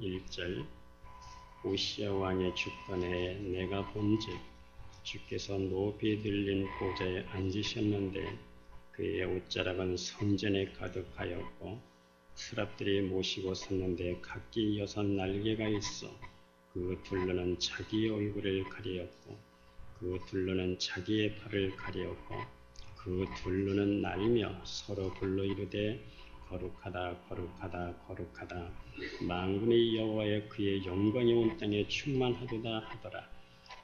1절 우시야 왕의 죽던 해에 내가 본즉 주께서 높이 들린 보좌에 앉으셨는데 그의 옷자락은 성전에 가득하였고 스랍들이 모시고 섰는데 각기 6 날개가 있어 그 둘러는 자기의 얼굴을 가리었고 그 둘러는 자기의 팔을 가리었고 그 둘러는 날며 서로 불러 이르되 거룩하다 거룩하다 거룩하다 만군의 여호와여 그의 영광이 온 땅에 충만하도다 하더라.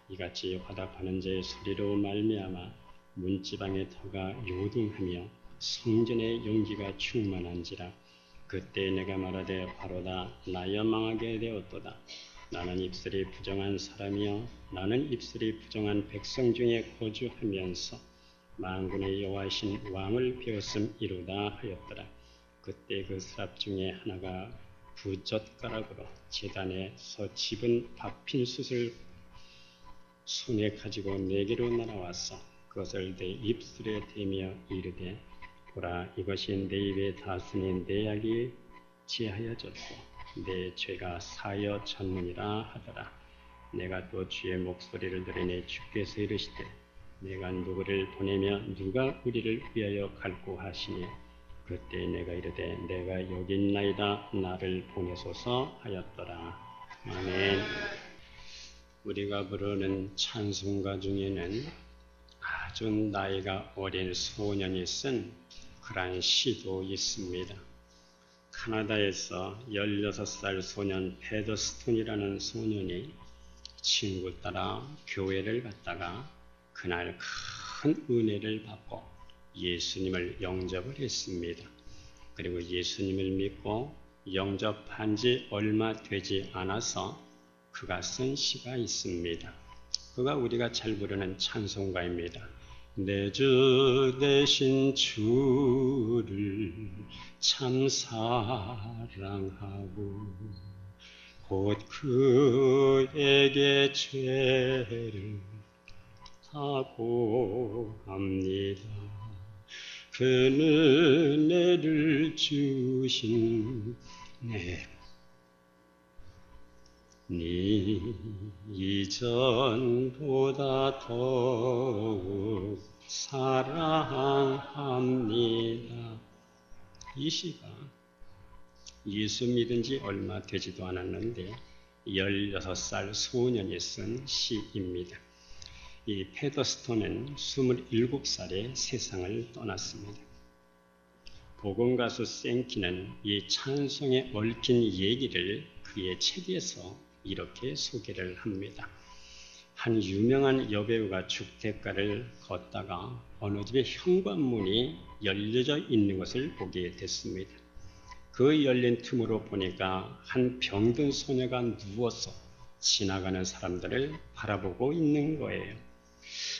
이같이 화답하는 자의 소리로 말미암아 문지방의 터가 요동하며 성전의 용기가 충만한지라. 그때 내가 말하되 바로다 나여 망하게 되었도다. 나는 입술이 부정한 사람이여 나는 입술이 부정한 백성 중에 거주하면서 만군의 여호와이신 왕을 배웠음이로다 하였더라. 그때 그 스랍 중에 하나가 부젓가락으로 제단에서 집은 밥힌 숯을 손에 가지고 내게로 날아왔어 그것을 내 입술에 대며 이르되 보라 이것이 내 입에 닿았으니 내 약이 제하여졌고 내 죄가 사여 졌느니라 하더라. 내가 또 주의 목소리를 들으니 주께서 이르시되 내가 누구를 보내며 누가 우리를 위하여 갈고 하시니 그때 내가 이르되 내가 여기 있나이다 나를 보내소서 하였더라. 아멘. 우리가 부르는 찬송가 중에는 아주 나이가 어린 소년이 쓴 그러한 시도 있습니다. 카나다에서 16살 소년 페더스톤이라는 소년이 친구 따라 교회를 갔다가 그날 큰 은혜를 받고 예수님을 영접을 했습니다. 그리고 예수님을 믿고 영접한 지 얼마 되지 않아서 그가 쓴 시가 있습니다. 그가 우리가 잘 부르는 찬송가입니다. 내 주 되신 주를 참 사랑하고 곧 그에게 죄를 하고 합니다. 그 은혜를 주신 네 이전보다 더욱 사랑합니다. 이 시가 예수 믿은 지 얼마 되지도 않았는데 16살 소년이 쓴 시입니다. 이 페더스톤은 27살에 세상을 떠났습니다. 복음가수 생키는 이 찬송에 얽힌 얘기를 그의 책에서 이렇게 소개를 합니다. 한 유명한 여배우가 죽대가를 걷다가 어느 집에 현관문이 열려져 있는 것을 보게 됐습니다. 그 열린 틈으로 보니까 한 병든 소녀가 누워서 지나가는 사람들을 바라보고 있는 거예요.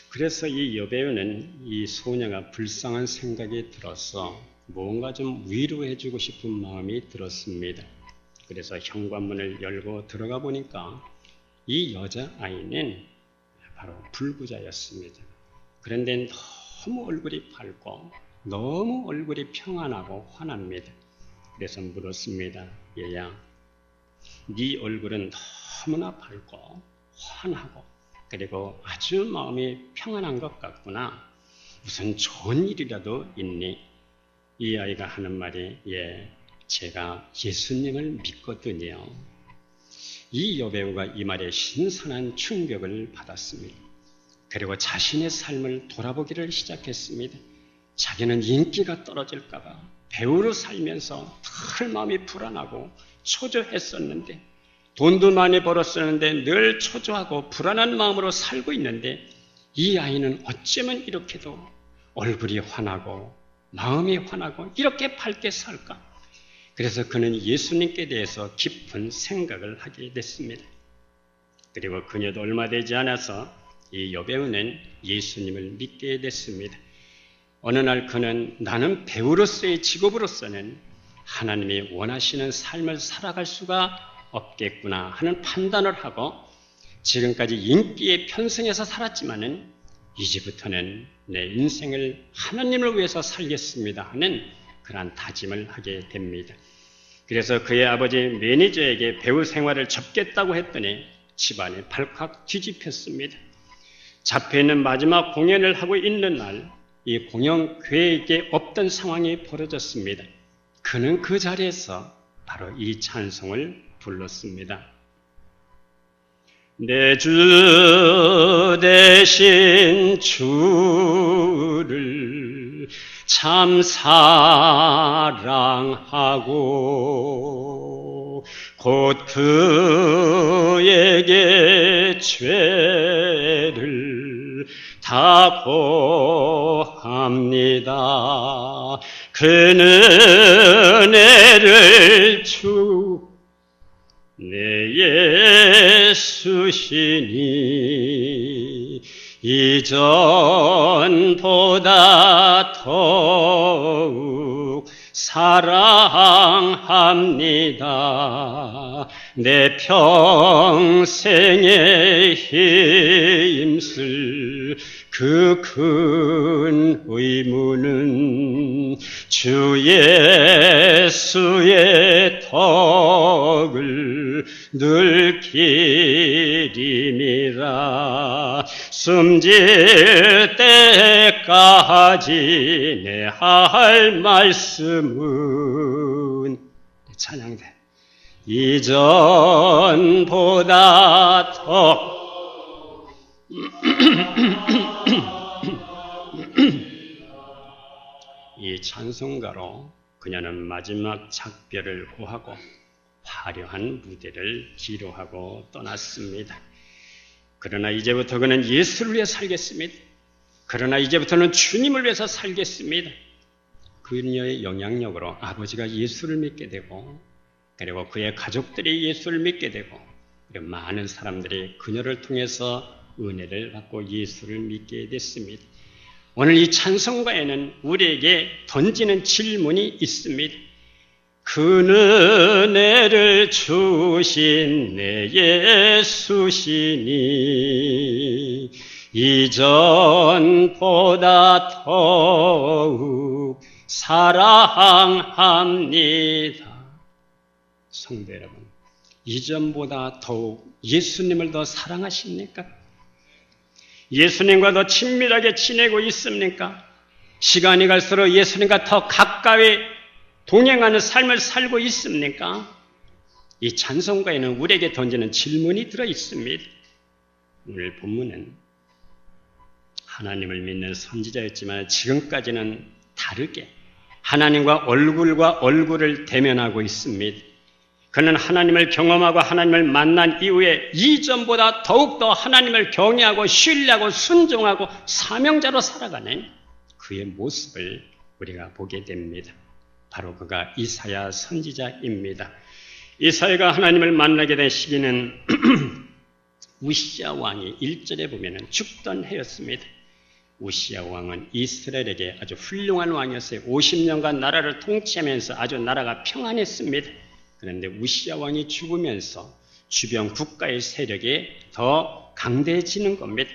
그래서 이 여배우는 이 소녀가 불쌍한 생각이 들어서 뭔가 좀 위로해주고 싶은 마음이 들었습니다. 그래서 현관문을 열고 들어가 보니까 이 여자아이는 바로 불구자였습니다. 그런데 너무 얼굴이 밝고 너무 얼굴이 평안하고 환합니다. 그래서 물었습니다. 얘야, 네 얼굴은 너무나 밝고 환하고 그리고 아주 마음이 평안한 것 같구나. 무슨 좋은 일이라도 있니? 이 아이가 하는 말이 제가 예수님을 믿거든요. 이 여배우가 이 말에 신선한 충격을 받았습니다. 그리고 자신의 삶을 돌아보기를 시작했습니다. 자기는 인기가 떨어질까 봐 배우로 살면서 늘 마음이 불안하고 초조했었는데 돈도 많이 벌었었는데 늘 초조하고 불안한 마음으로 살고 있는데 이 아이는 어쩌면 이렇게도 얼굴이 환하고 마음이 환하고 이렇게 밝게 살까? 그래서 그는 예수님께 대해서 깊은 생각을 하게 됐습니다. 그리고 그녀도 얼마 되지 않아서 이 여배우는 예수님을 믿게 됐습니다. 어느 날 그는 나는 배우로서의 직업으로서는 하나님이 원하시는 삶을 살아갈 수가 없겠구나 하는 판단을 하고 지금까지 인기에 편승해서 살았지만은 이제부터는 내 인생을 하나님을 위해서 살겠습니다 하는 그러한 다짐을 하게 됩니다. 그래서 그의 아버지 매니저에게 배우 생활을 접겠다고 했더니 집안이 발칵 뒤집혔습니다. 잡혀있는 마지막 공연을 하고 있는 날, 이 공연 계획에 없던 상황이 벌어졌습니다. 그는 그 자리에서 바로 이 찬송을 불렀습니다. 내 주 대신 주를 참 사랑하고 곧 그에게 죄를 다 고합니다. 그는 은혜를 주 내 예수시니 이전보다 더욱 사랑합니다. 내 평생에 힘쓸 그 큰 의무는 주 예수의 덕을 늘 기림이라. 숨질 때까지 내 할 말씀은 찬양대 이전보다 더 이 찬송가로 그녀는 마지막 작별을 고하고 화려한 무대를 기로하고 떠났습니다. 그러나 이제부터 그는 예수를 위해 살겠습니다. 그러나 이제부터는 주님을 위해서 살겠습니다. 그녀의 영향력으로 아버지가 예수를 믿게 되고, 그리고 그의 가족들이 예수를 믿게 되고, 그리고 많은 사람들이 그녀를 통해서 은혜를 받고 예수를 믿게 됐습니다. 오늘 이 찬송가에는 우리에게 던지는 질문이 있습니다. 그는 은혜를 주신 내 예수시니 이전보다 더욱 사랑합니다. 성도 여러분, 이전보다 더욱 예수님을 더 사랑하십니까? 예수님과 더 친밀하게 지내고 있습니까? 시간이 갈수록 예수님과 더 가까이 동행하는 삶을 살고 있습니까? 이 찬송가에는 우리에게 던지는 질문이 들어있습니다. 오늘 본문은 하나님을 믿는 선지자였지만 지금까지는 다르게 하나님과 얼굴을 대면하고 있습니다. 그는 하나님을 경험하고 하나님을 만난 이후에 이전보다 더욱더 하나님을 경외하고 신뢰하고 순종하고 사명자로 살아가는 그의 모습을 우리가 보게 됩니다. 바로 그가 이사야 선지자입니다. 이사야가 하나님을 만나게 된 시기는 우시야 왕이 1절에 보면 죽던 해였습니다. 우시야 왕은 이스라엘에게 아주 훌륭한 왕이었어요. 50년간 나라를 통치하면서 아주 나라가 평안했습니다. 그런데 우시야 왕이 죽으면서 주변 국가의 세력이 더 강대해지는 겁니다.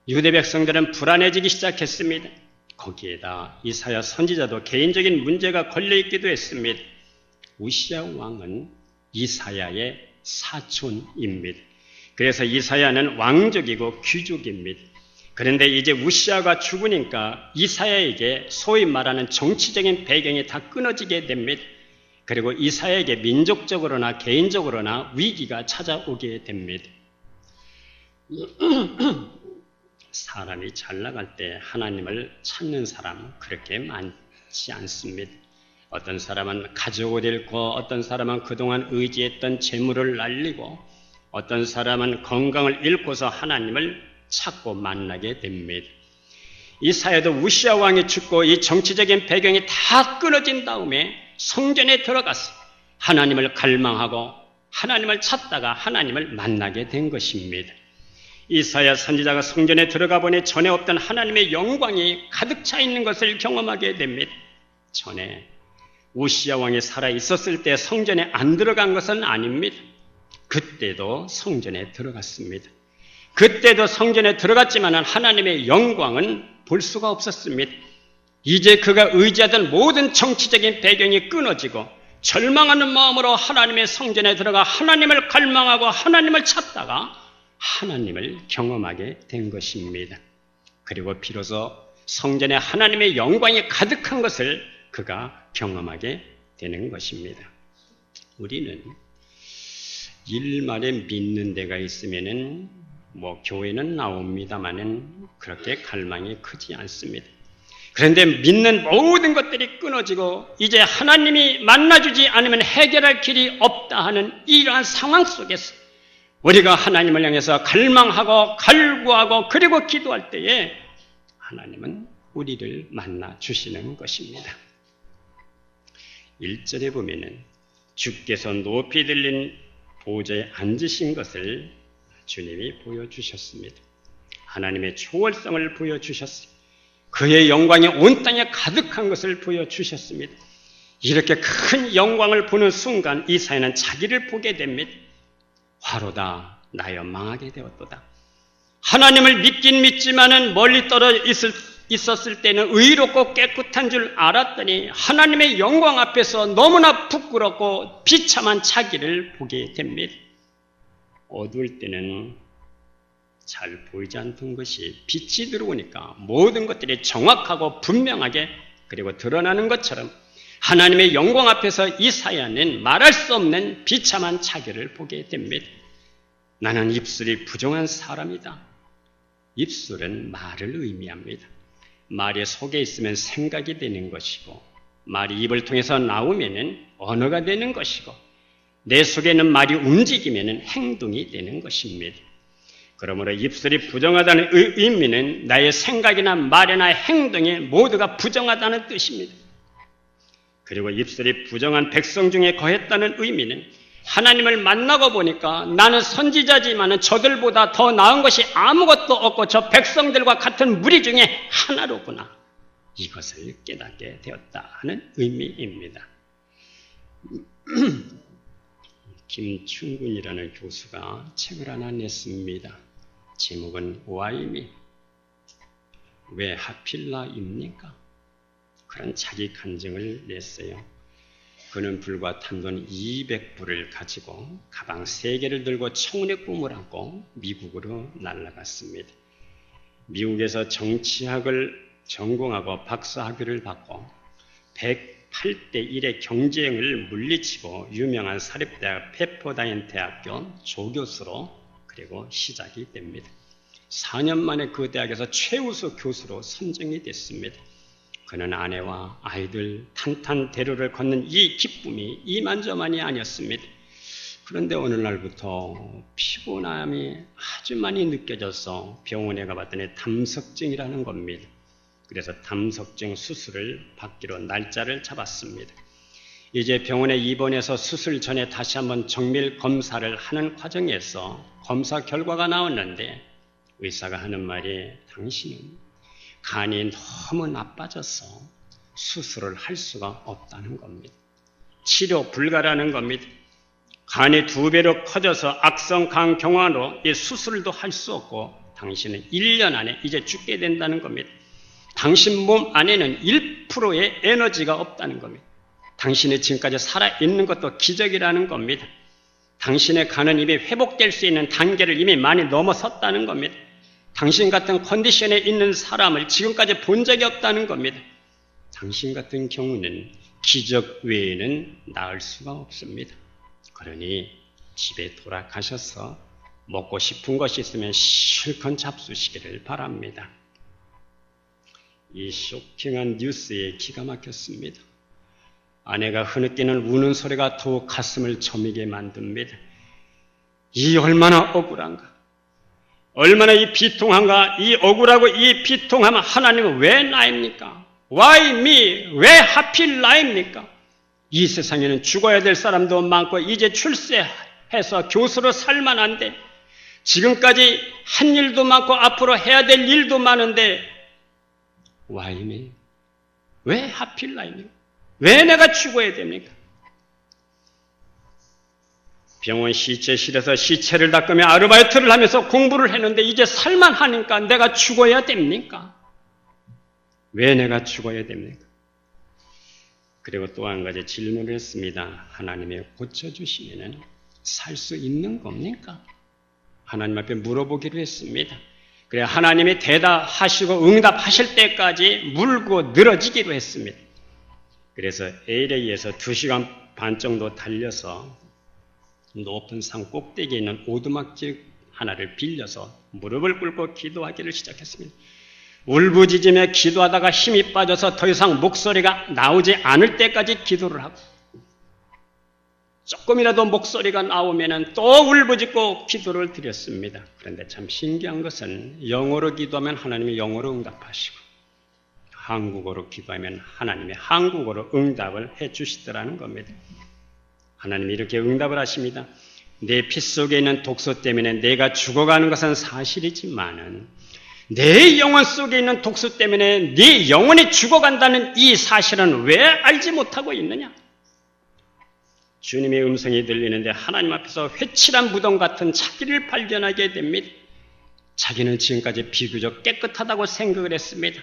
유대 백성들은 불안해지기 시작했습니다. 거기에다 이사야 선지자도 개인적인 문제가 걸려있기도 했습니다. 우시야 왕은 이사야의 사촌입니다. 그래서 이사야는 왕족이고 귀족입니다. 그런데 이제 우시야가 죽으니까 이사야에게 소위 말하는 정치적인 배경이 다 끊어지게 됩니다. 그리고 이사야에게 민족적으로나 개인적으로나 위기가 찾아오게 됩니다. 사람이 잘 나갈 때 하나님을 찾는 사람 그렇게 많지 않습니다. 어떤 사람은 가족을 잃고, 어떤 사람은 그동안 의지했던 재물을 날리고, 어떤 사람은 건강을 잃고서 하나님을 찾고 만나게 됩니다. 이사야도 우시야 왕이 죽고 이 정치적인 배경이 다 끊어진 다음에 성전에 들어가서 하나님을 갈망하고 하나님을 찾다가 하나님을 만나게 된 것입니다. 이사야 선지자가 성전에 들어가 보니 전에 없던 하나님의 영광이 가득 차 있는 것을 경험하게 됩니다. 전에 우시야 왕이 살아 있었을 때 성전에 안 들어간 것은 아닙니다. 그때도 성전에 들어갔습니다. 그때도 성전에 들어갔지만 하나님의 영광은 볼 수가 없었습니다. 이제 그가 의지하던 모든 정치적인 배경이 끊어지고 절망하는 마음으로 하나님의 성전에 들어가 하나님을 갈망하고 하나님을 찾다가 하나님을 경험하게 된 것입니다. 그리고 비로소 성전에 하나님의 영광이 가득한 것을 그가 경험하게 되는 것입니다. 우리는 일말에 믿는 데가 있으면은 교회는 나옵니다마는 그렇게 갈망이 크지 않습니다. 그런데 믿는 모든 것들이 끊어지고 이제 하나님이 만나주지 않으면 해결할 길이 없다 하는 이러한 상황 속에서 우리가 하나님을 향해서 갈망하고 갈구하고 그리고 기도할 때에 하나님은 우리를 만나 주시는 것입니다. 1절에 보면은 주께서 높이 들린 보좌에 앉으신 것을 주님이 보여주셨습니다. 하나님의 초월성을 보여주셨습니다. 그의 영광이 온 땅에 가득한 것을 보여주셨습니다. 이렇게 큰 영광을 보는 순간 이사야는 자기를 보게 됩니다. 화로다 나여 망하게 되었도다. 하나님을 믿긴 믿지만은 멀리 떨어져 있었을 때는 의롭고 깨끗한 줄 알았더니 하나님의 영광 앞에서 너무나 부끄럽고 비참한 자기를 보게 됩니다. 어두울 때는 잘 보이지 않던 것이 빛이 들어오니까 모든 것들이 정확하고 분명하게 그리고 드러나는 것처럼 하나님의 영광 앞에서 이사야는 말할 수 없는 비참한 자기를 보게 됩니다. 나는 입술이 부정한 사람이다. 입술은 말을 의미합니다. 말이 속에 있으면 생각이 되는 것이고 말이 입을 통해서 나오면 언어가 되는 것이고 내 속에 있는 말이 움직이면 행동이 되는 것입니다. 그러므로 입술이 부정하다는 의미는 나의 생각이나 말이나 행동이 모두가 부정하다는 뜻입니다. 그리고 입술이 부정한 백성 중에 거했다는 의미는 하나님을 만나고 보니까 나는 선지자지만 저들보다 더 나은 것이 아무것도 없고 저 백성들과 같은 무리 중에 하나로구나. 이것을 깨닫게 되었다 하는 의미입니다. 김충군이라는 교수가 책을 하나 냈습니다. 제목은 Why me? 왜 하필 나입니까? 그런 자기 간증을 냈어요. 그는 불과 단돈 200불을 가지고 가방 3개를 들고 청운의 꿈을 안고 미국으로 날아갔습니다. 미국에서 정치학을 전공하고 박사학위를 받고 108대 1의 경쟁을 물리치고 유명한 사립대학 페퍼다인 대학교 조교수로 그리고 시작이 됩니다. 4년 만에 그 대학에서 최우수 교수로 선정이 됐습니다. 그는 아내와 아이들 탄탄대로를 걷는 이 기쁨이 이만저만이 아니었습니다. 그런데 어느 날부터 피곤함이 아주 많이 느껴져서 병원에 가봤더니 담석증이라는 겁니다. 그래서 담석증 수술을 받기로 날짜를 잡았습니다. 이제 병원에 입원해서 수술 전에 다시 한번 정밀 검사를 하는 과정에서 검사 결과가 나왔는데 의사가 하는 말이 당신은 간이 너무 나빠져서 수술을 할 수가 없다는 겁니다. 치료 불가라는 겁니다. 간이 2배로 커져서 악성 간 경화로 이 수술도 할 수 없고 당신은 1년 안에 이제 죽게 된다는 겁니다. 당신 몸 안에는 1%의 에너지가 없다는 겁니다. 당신이 지금까지 살아있는 것도 기적이라는 겁니다. 당신의 간은 이미 회복될 수 있는 단계를 이미 많이 넘어섰다는 겁니다. 당신 같은 컨디션에 있는 사람을 지금까지 본 적이 없다는 겁니다. 당신 같은 경우는 기적 외에는 나을 수가 없습니다. 그러니 집에 돌아가셔서 먹고 싶은 것이 있으면 실컷 잡수시기를 바랍니다. 이 쇼킹한 뉴스에 기가 막혔습니다. 아내가 흐느끼는 우는 소리가 더욱 가슴을 저미게 만듭니다. 이 얼마나 억울한가. 얼마나 이 비통한가. 이 억울하고 이 비통하면 하나님은 왜 나입니까? Why me? 왜 하필 나입니까? 이 세상에는 죽어야 될 사람도 많고 이제 출세해서 교수로 살만한데 지금까지 한 일도 많고 앞으로 해야 될 일도 많은데 Why me? 왜 하필 나입니까? 왜 내가 죽어야 됩니까? 병원 시체실에서 시체를 닦으며 아르바이트를 하면서 공부를 했는데 이제 살만하니까 내가 죽어야 됩니까? 왜 내가 죽어야 됩니까? 그리고 또 한 가지 질문을 했습니다. 하나님이 고쳐주시면 살 수 있는 겁니까? 하나님 앞에 물어보기로 했습니다. 그래 하나님이 대답하시고 응답하실 때까지 물고 늘어지기로 했습니다. 그래서 LA에서 2시간 반 정도 달려서 높은 산 꼭대기에 있는 오두막집 하나를 빌려서 무릎을 꿇고 기도하기를 시작했습니다. 울부짖으며 기도하다가 힘이 빠져서 더 이상 목소리가 나오지 않을 때까지 기도를 하고 조금이라도 목소리가 나오면 또 울부짖고 기도를 드렸습니다. 그런데 참 신기한 것은 영어로 기도하면 하나님이 영어로 응답하시고 한국어로 기도하면 하나님이 한국어로 응답을 해 주시더라는 겁니다. 하나님이 이렇게 응답을 하십니다. 내 피 속에 있는 독소 때문에 내가 죽어가는 것은 사실이지만은 내 영혼 속에 있는 독소 때문에 네 영혼이 죽어간다는 이 사실은 왜 알지 못하고 있느냐? 주님의 음성이 들리는데 하나님 앞에서 회칠한 무덤 같은 자기를 발견하게 됩니다. 자기는 지금까지 비교적 깨끗하다고 생각을 했습니다.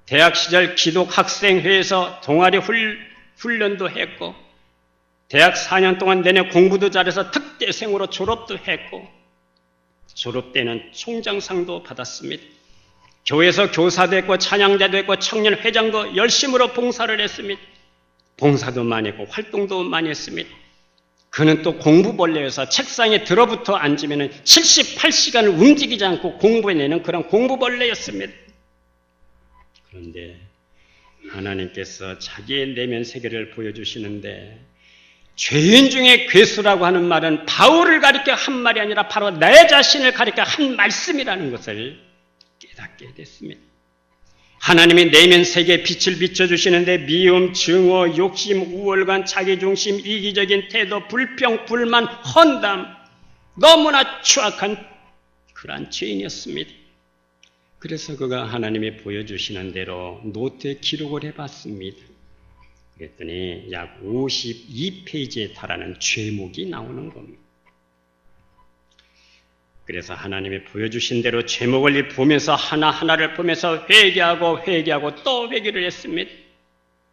대학 시절 기독학생회에서 동아리 훈련도 했고 대학 4년 동안 내내 공부도 잘해서 특대생으로 졸업도 했고 졸업 때는 총장상도 받았습니다. 교회에서 교사도 했고 찬양자도 했고 청년회장도 열심으로 봉사를 했습니다. 봉사도 많이 했고 활동도 많이 했습니다. 그는 또 공부벌레여서 책상에 들어붙어 앉으면 78시간을 움직이지 않고 공부해내는 그런 공부벌레였습니다. 그런데 하나님께서 자기의 내면 세계를 보여주시는데 죄인 중에 괴수라고 하는 말은 바울을 가리켜 한 말이 아니라 바로 내 자신을 가리켜 한 말씀이라는 것을 깨닫게 됐습니다. 하나님이 내면 세계에 빛을 비춰주시는데 미움, 증오, 욕심, 우월감, 자기중심, 이기적인 태도, 불평, 불만, 헌담 너무나 추악한 그러한 죄인이었습니다. 그래서 그가 하나님이 보여주시는 대로 노트에 기록을 해봤습니다. 그랬더니 약 52페이지에 달하는 죄목이 나오는 겁니다. 그래서 하나님이 보여주신 대로 죄목을 보면서 하나하나를 보면서 회개하고 또 회개를 했습니다.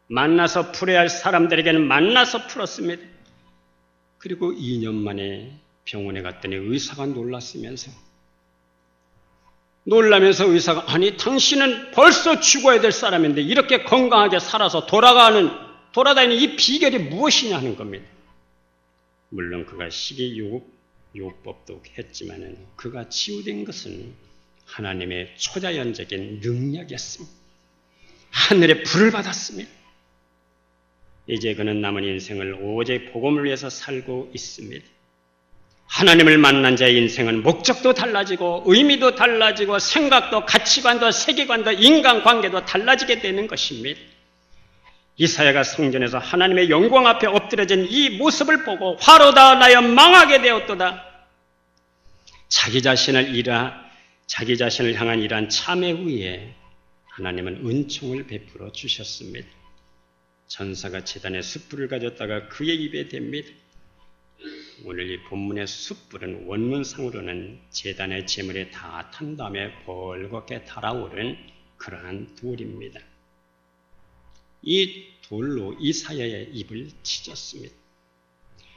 만나서 풀어야 할 사람들에게는 만나서 풀었습니다. 그리고 2년 만에 병원에 갔더니 의사가 놀라면서 의사가 아니 당신은 벌써 죽어야 될 사람인데 이렇게 건강하게 살아서 돌아다니는 이 비결이 무엇이냐 하는 겁니다. 물론 그가 식이요법도 했지만은 그가 치유된 것은 하나님의 초자연적인 능력이었습니다. 하늘의 불을 받았습니다. 이제 그는 남은 인생을 오직 복음을 위해서 살고 있습니다. 하나님을 만난 자의 인생은 목적도 달라지고 의미도 달라지고 생각도 가치관도 세계관도 인간관계도 달라지게 되는 것입니다. 이사야가 성전에서 하나님의 영광 앞에 엎드려진 이 모습을 보고 화로다 나여 망하게 되었도다. 자기 자신을 향한 이러한 참회 후에 하나님은 은총을 베풀어 주셨습니다. 전사가 제단에 숯불을 가졌다가 그의 입에 댑니다. 오늘 이 본문의 숯불은 원문상으로는 제단의 제물에 다 탄 다음에 벌겋게 달아오른 그러한 돌입니다. 이 돌로 이사야의 입을 찢었습니다.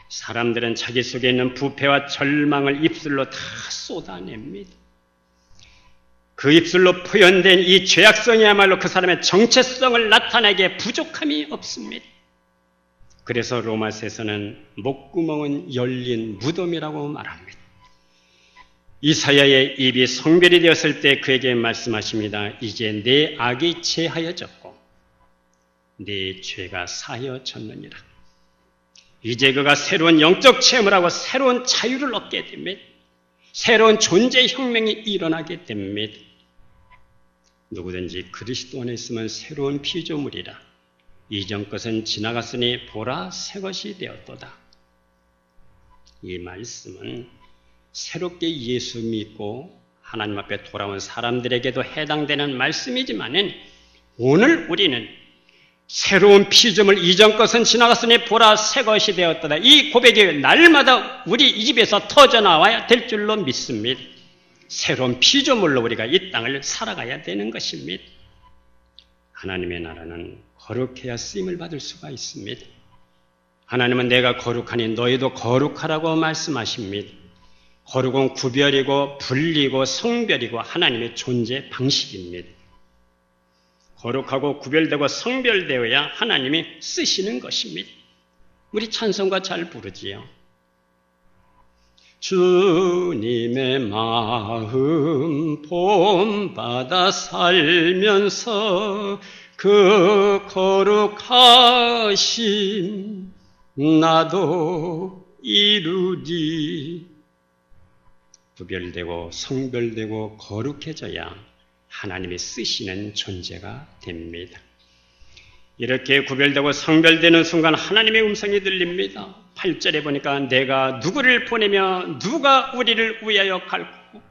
사람들은 자기 속에 있는 부패와 절망을 입술로 다 쏟아냅니다. 그 입술로 표현된 이 죄악성이야말로 그 사람의 정체성을 나타내기에 부족함이 없습니다. 그래서 로마서에서는 목구멍은 열린 무덤이라고 말합니다. 이사야의 입이 성별이 되었을 때 그에게 말씀하십니다. 이제 내 악이 제하여졌고 네 죄가 사하여졌느니라. 이제 그가 새로운 영적 체험을 하고 새로운 자유를 얻게 됩니다. 새로운 존재 혁명이 일어나게 됩니다. 누구든지 그리스도 안에 있으면 새로운 피조물이라. 이전 것은 지나갔으니 보라 새 것이 되었도다. 이 말씀은 새롭게 예수 믿고 하나님 앞에 돌아온 사람들에게도 해당되는 말씀이지만은 오늘 우리는 새로운 피조물 이전 것은 지나갔으니 보라 새 것이 되었도다. 이 고백이 날마다 우리 이 집에서 터져나와야 될 줄로 믿습니다. 새로운 피조물로 우리가 이 땅을 살아가야 되는 것입니다. 하나님의 나라는 거룩해야 쓰임을 받을 수가 있습니다. 하나님은 내가 거룩하니 너희도 거룩하라고 말씀하십니다. 거룩은 구별이고 분리고 성별이고 하나님의 존재 방식입니다. 거룩하고 구별되고 성별되어야 하나님이 쓰시는 것입니다. 우리 찬송가 잘 부르지요. 주님의 마음 본받아 살면서 그 거룩하심 나도 이루리. 구별되고 성별되고 거룩해져야 하나님이 쓰시는 존재가 됩니다. 이렇게 구별되고 성별되는 순간 하나님의 음성이 들립니다. 8절에 보니까 내가 누구를 보내며 누가 우리를 위하여 갈고,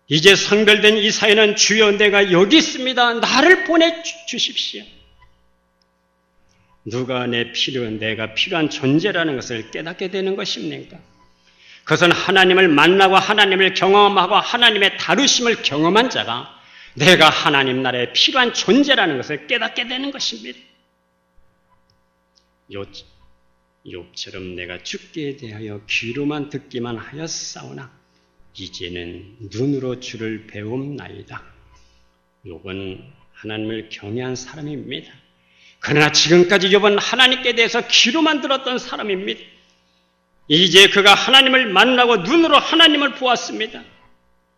이제 성별된 이 사회는 주여 내가 여기 있습니다. 나를 보내주십시오. 누가 내가 필요한 존재라는 것을 깨닫게 되는 것입니까? 그것은 하나님을 만나고 하나님을 경험하고 하나님의 다루심을 경험한 자가 내가 하나님 나라에 필요한 존재라는 것을 깨닫게 되는 것입니다. 욥처럼 내가 죽게 대하여 귀로만 듣기만 하였사오나 이제는 눈으로 주를 배움나이다. 욥은 하나님을 경외한 사람입니다. 그러나 지금까지 욥은 하나님께 대해서 귀로만 들었던 사람입니다. 이제 그가 하나님을 만나고 눈으로 하나님을 보았습니다.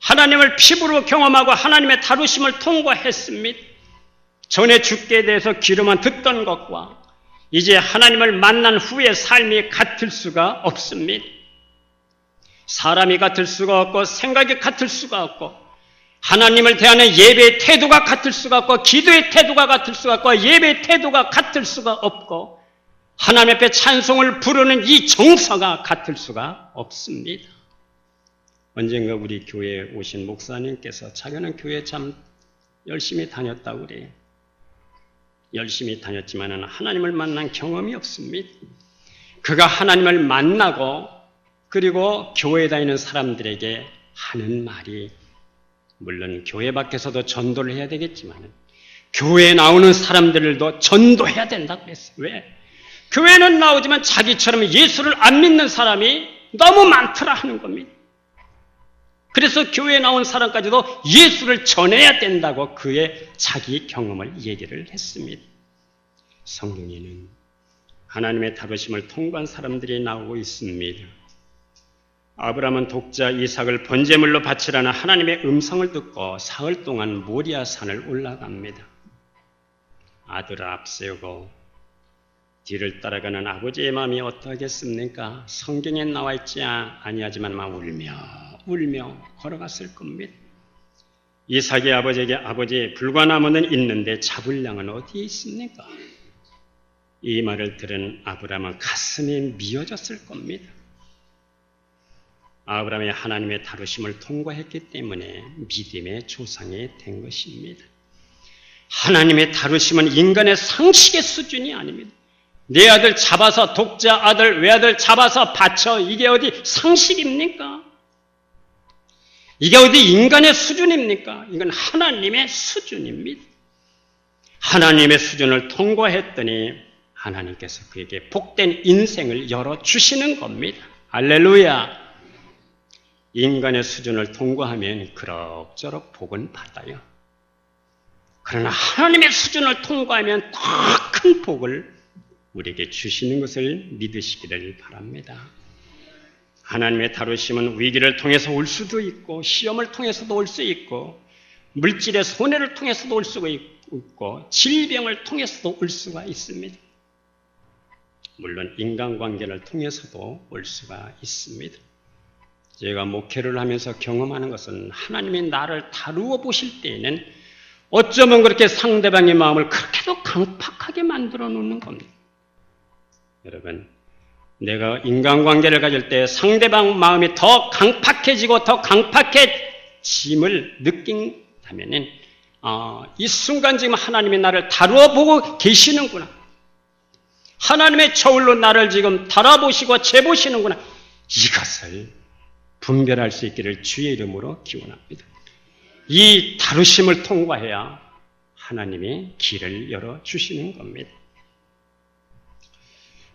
하나님을 피부로 경험하고 하나님의 다루심을 통과했습니다. 전에 죽게 대해서 귀로만 듣던 것과 이제 하나님을 만난 후의 삶이 같을 수가 없습니다. 사람이 같을 수가 없고 생각이 같을 수가 없고 하나님을 대하는 예배의 태도가 같을 수가 없고 기도의 태도가 같을 수가 없고 예배의 태도가 같을 수가 없고 하나님 앞에 찬송을 부르는 이 정서가 같을 수가 없습니다. 언젠가 우리 교회에 오신 목사님께서 자기는 교회 참 열심히 다녔다고 그래요. 열심히 다녔지만 하나님을 만난 경험이 없습니다. 그가 하나님을 만나고 그리고 교회에 다니는 사람들에게 하는 말이, 물론 교회 밖에서도 전도를 해야 되겠지만 교회에 나오는 사람들도 전도해야 된다고 그랬어요. 왜? 교회는 나오지만 자기처럼 예수를 안 믿는 사람이 너무 많더라 하는 겁니다. 그래서 교회에 나온 사람까지도 예수를 전해야 된다고 그의 자기 경험을 얘기를 했습니다. 성경에는 하나님의 다루심을 통과한 사람들이 나오고 있습니다. 아브라함은 독자 이삭을 번제물로 바치라는 하나님의 음성을 듣고 사흘 동안 모리아 산을 올라갑니다. 아들을 앞세우고 뒤를 따라가는 아버지의 마음이 어떠하겠습니까? 성경에 나와 있지 아니하지만 막 울며 걸어갔을 겁니다. 이삭의 아버지에게 아버지 불과나무는 있는데 잡을 양은 어디에 있습니까? 이 말을 들은 아브라함은 가슴이 미어졌을 겁니다. 아브라함이 하나님의 다루심을 통과했기 때문에 믿음의 조상이 된 것입니다. 하나님의 다루심은 인간의 상식의 수준이 아닙니다. 내 아들 잡아서 독자 아들 외아들 잡아서 바쳐, 이게 어디 상식입니까? 이게 어디 인간의 수준입니까? 이건 하나님의 수준입니다. 하나님의 수준을 통과했더니 하나님께서 그에게 복된 인생을 열어주시는 겁니다. 할렐루야! 인간의 수준을 통과하면 그럭저럭 복은 받아요. 그러나 하나님의 수준을 통과하면 더 큰 복을 우리에게 주시는 것을 믿으시기를 바랍니다. 하나님의 다루심은 위기를 통해서 올 수도 있고 시험을 통해서도 올 수 있고 물질의 손해를 통해서도 올 수가 있고 질병을 통해서도 올 수가 있습니다. 물론 인간관계를 통해서도 올 수가 있습니다. 제가 목회를 하면서 경험하는 것은 하나님이 나를 다루어 보실 때에는 어쩌면 그렇게 상대방의 마음을 그렇게도 강팍하게 만들어 놓는 겁니다. 여러분, 내가 인간관계를 가질 때 상대방 마음이 더 강팍해지고 더 강팍해짐을 느낀다면 이 순간 지금 하나님이 나를 다루어 보고 계시는구나. 하나님의 저울로 나를 지금 달아보시고 재보시는구나. 이것을 분별할 수 있기를 주의 이름으로 기원합니다. 이 다루심을 통과해야 하나님의 길을 열어주시는 겁니다.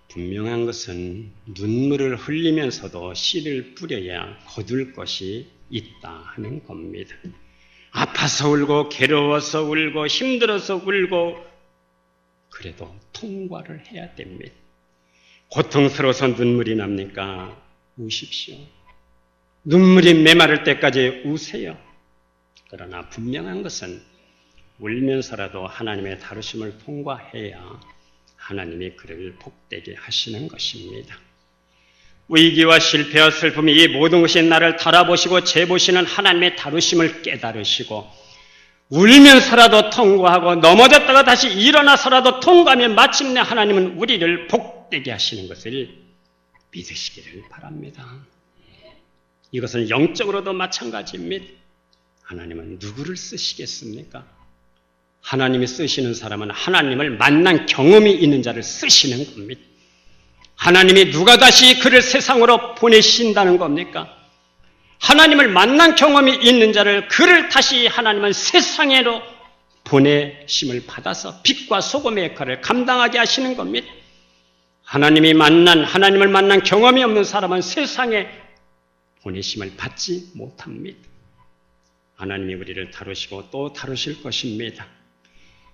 분명한 것은 눈물을 흘리면서도 씨를 뿌려야 거둘 것이 있다 하는 겁니다. 아파서 울고 괴로워서 울고 힘들어서 울고 그래도 통과를 해야 됩니다. 고통스러워서 눈물이 납니까? 우십시오. 눈물이 메마를 때까지 우세요. 그러나 분명한 것은 울면서라도 하나님의 다루심을 통과해야 하나님이 그를 복되게 하시는 것입니다. 위기와 실패와 슬픔이 이 모든 것이 나를 달아보시고 재보시는 하나님의 다루심을 깨달으시고 울면서라도 통과하고 넘어졌다가 다시 일어나서라도 통과하면 마침내 하나님은 우리를 복되게 하시는 것을 믿으시기를 바랍니다. 이것은 영적으로도 마찬가지입니다. 하나님은 누구를 쓰시겠습니까? 하나님이 쓰시는 사람은 하나님을 만난 경험이 있는 자를 쓰시는 겁니다. 하나님이 누가 다시 그를 세상으로 보내신다는 겁니까? 하나님을 만난 경험이 있는 자를 그를 다시 하나님은 세상으로 보내심을 받아서 빛과 소금의 역할을 감당하게 하시는 겁니다. 하나님을 만난 경험이 없는 사람은 세상에 보내심을 받지 못합니다. 하나님이 우리를 다루시고 또 다루실 것입니다.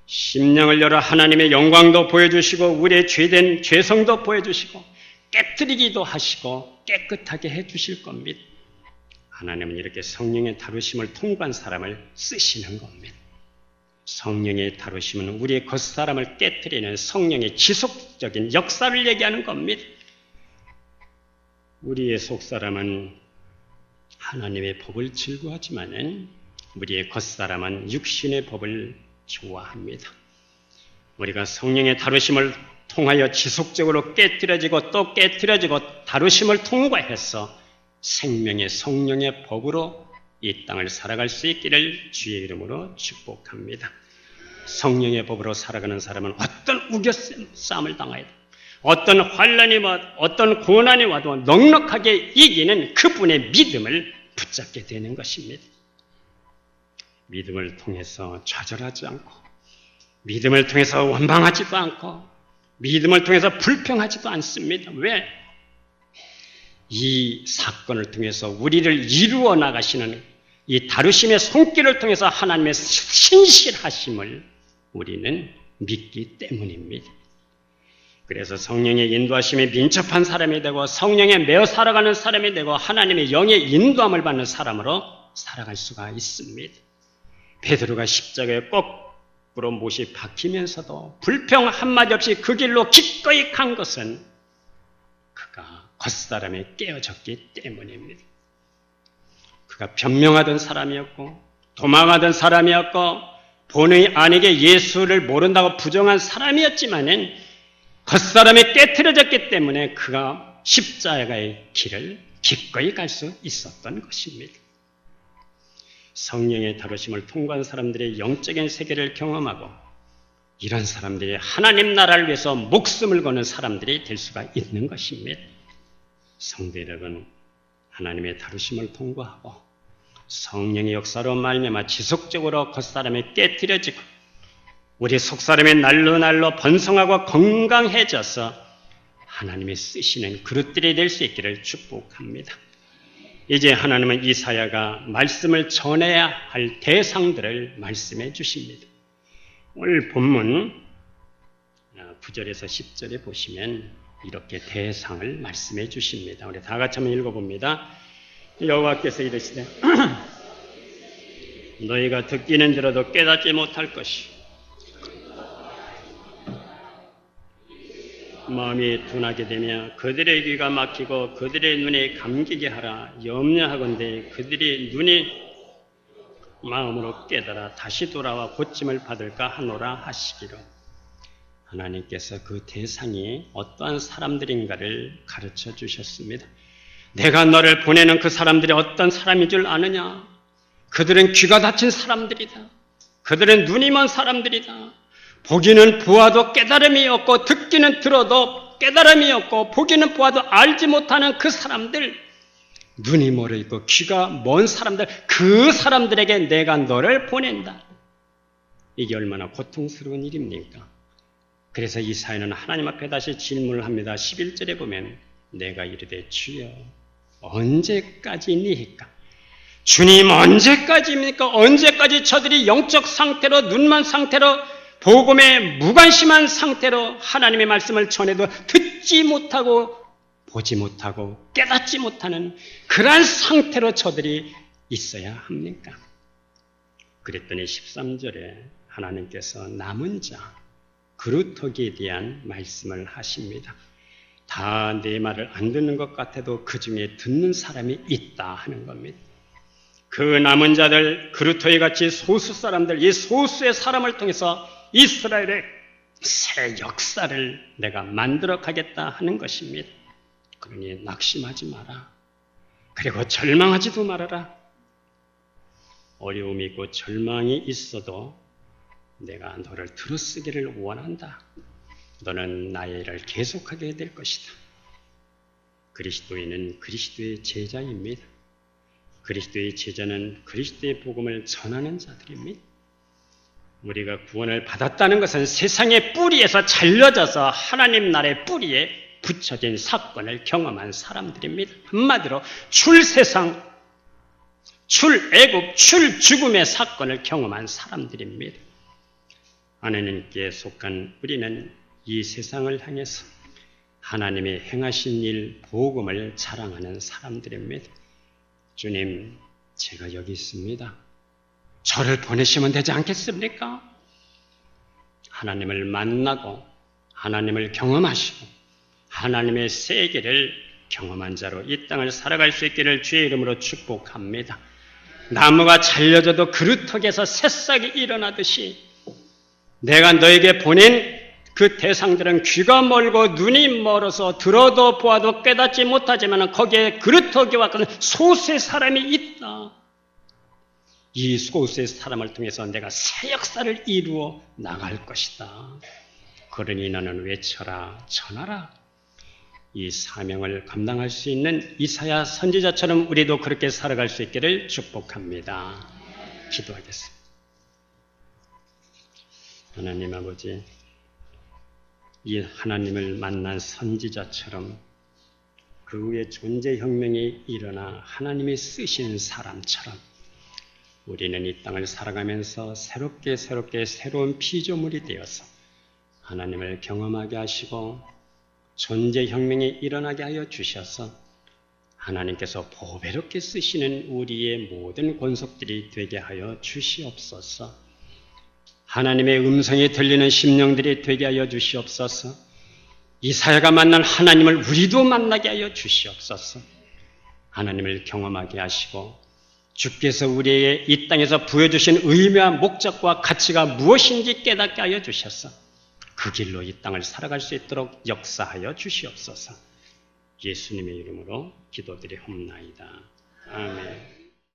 심령을 열어 하나님의 영광도 보여주시고 우리의 죄된 죄성도 보여주시고 깨트리기도 하시고 깨끗하게 해주실 겁니다. 하나님은 이렇게 성령의 다루심을 통과한 사람을 쓰시는 겁니다. 성령의 다루심은 우리의 겉사람을 깨트리는 성령의 지속적인 역사를 얘기하는 겁니다. 우리의 속사람은 하나님의 법을 즐거워하지만 우리의 겉사람은 육신의 법을 좋아합니다. 우리가 성령의 다루심을 통하여 지속적으로 깨트려지고 또 깨트려지고 다루심을 통과해서 생명의 성령의 법으로 이 땅을 살아갈 수 있기를 주의 이름으로 축복합니다. 성령의 법으로 살아가는 사람은 어떤 우겨싸움을 당하여도 어떤 환난이 와도 어떤 고난이 와도 넉넉하게 이기는 그분의 믿음을 붙잡게 되는 것입니다. 믿음을 통해서 좌절하지 않고 믿음을 통해서 원망하지도 않고 믿음을 통해서 불평하지도 않습니다. 왜? 이 사건을 통해서 우리를 이루어 나가시는 이 다루심의 손길을 통해서 하나님의 신실하심을 우리는 믿기 때문입니다. 그래서 성령의 인도하심에 민첩한 사람이 되고 성령에 매어 살아가는 사람이 되고 하나님의 영의 인도함을 받는 사람으로 살아갈 수가 있습니다. 베드로가 십자가에 거꾸로 못이 박히면서도 불평 한마디 없이 그 길로 기꺼이 간 것은 그가 겉사람에 깨어졌기 때문입니다. 그가 변명하던 사람이었고 도망하던 사람이었고 본의 아니게 예수를 모른다고 부정한 사람이었지만은 겉사람에 깨트려졌기 때문에 그가 십자가의 길을 기꺼이 갈 수 있었던 것입니다. 성령의 다루심을 통과한 사람들의 영적인 세계를 경험하고 이런 사람들이 하나님 나라를 위해서 목숨을 거는 사람들이 될 수가 있는 것입니다. 성도 여러분, 하나님의 다루심을 통과하고 성령의 역사로 말미암아 지속적으로 겉사람에 깨트려지고 우리 속사람이 날로 번성하고 건강해져서 하나님이 쓰시는 그릇들이 될 수 있기를 축복합니다. 이제 하나님은 이사야가 말씀을 전해야 할 대상들을 말씀해 주십니다. 오늘 본문 9절에서 10절에 보시면 이렇게 대상을 말씀해 주십니다. 우리 다 같이 한번 읽어봅니다. 여호와께서 이르시되 너희가 듣기는 들어도 깨닫지 못할 것이 마음이 둔하게 되며 그들의 귀가 막히고 그들의 눈이 감기게 하라. 염려하건대 그들이 눈이 마음으로 깨달아 다시 돌아와 고침을 받을까 하노라 하시기로. 하나님께서 그 대상이 어떠한 사람들인가를 가르쳐 주셨습니다. 내가 너를 보내는 그 사람들이 어떤 사람인 줄 아느냐? 그들은 귀가 닫힌 사람들이다. 그들은 눈이 먼 사람들이다. 보기는 보아도 깨달음이 없고 듣기는 들어도 깨달음이 없고 보기는 보아도 알지 못하는 그 사람들, 눈이 멀어 있고 귀가 먼 사람들, 그 사람들에게 내가 너를 보낸다. 이게 얼마나 고통스러운 일입니까? 그래서 이사야는 하나님 앞에 다시 질문을 합니다. 11절에 보면 내가 이르되 주여 언제까지니까? 주님 언제까지입니까? 언제까지 저들이 영적 상태로 눈만 상태로 복음에 무관심한 상태로 하나님의 말씀을 전해도 듣지 못하고 보지 못하고 깨닫지 못하는 그러한 상태로 저들이 있어야 합니까? 그랬더니 13절에 하나님께서 남은 자 그루터기에 대한 말씀을 하십니다. 다 내 말을 안 듣는 것 같아도 그 중에 듣는 사람이 있다 하는 겁니다. 그 남은 자들 그루터기 같이 소수 사람들, 이 소수의 사람을 통해서 이스라엘의 새 역사를 내가 만들어 가겠다 하는 것입니다. 그러니 낙심하지 마라. 그리고 절망하지도 말아라. 어려움이 있고 절망이 있어도 내가 너를 들어쓰기를 원한다. 너는 나의 일을 계속하게 될 것이다. 그리스도인은 그리스도의 제자입니다. 그리스도의 제자는 그리스도의 복음을 전하는 자들입니다. 우리가 구원을 받았다는 것은 세상의 뿌리에서 잘려져서 하나님 나라의 뿌리에 붙여진 사건을 경험한 사람들입니다. 한마디로 출세상, 출애굽, 출죽음의 사건을 경험한 사람들입니다. 하나님께 속한 우리는 이 세상을 향해서 하나님의 행하신 일, 복음을 자랑하는 사람들입니다. 주님, 제가 여기 있습니다. 저를 보내시면 되지 않겠습니까? 하나님을 만나고 하나님을 경험하시고 하나님의 세계를 경험한 자로 이 땅을 살아갈 수 있기를 주의 이름으로 축복합니다. 나무가 잘려져도 그루터기에서 새싹이 일어나듯이 내가 너에게 보낸 그 대상들은 귀가 멀고 눈이 멀어서 들어도 보아도 깨닫지 못하지만 거기에 그루터기와 같은 소수의 사람이 있다. 이 소수의 사람을 통해서 내가 새 역사를 이루어 나갈 것이다. 그러니 너는 외쳐라, 전하라. 이 사명을 감당할 수 있는 이사야 선지자처럼 우리도 그렇게 살아갈 수 있기를 축복합니다. 기도하겠습니다. 하나님 아버지, 이 하나님을 만난 선지자처럼 그 후에 존재혁명이 일어나 하나님이 쓰시는 사람처럼 우리는 이 땅을 살아가면서 새롭게 새로운 피조물이 되어서 하나님을 경험하게 하시고 존재혁명이 일어나게 하여 주셔서 하나님께서 보배롭게 쓰시는 우리의 모든 권속들이 되게 하여 주시옵소서. 하나님의 음성이 들리는 심령들이 되게 하여 주시옵소서. 이사야가 만난 하나님을 우리도 만나게 하여 주시옵소서. 하나님을 경험하게 하시고 주께서 우리에게 이 땅에서 부여주신 의미와 목적과 가치가 무엇인지 깨닫게 하여 주셔서 그 길로 이 땅을 살아갈 수 있도록 역사하여 주시옵소서. 예수님의 이름으로 기도드리옵나이다. 아멘.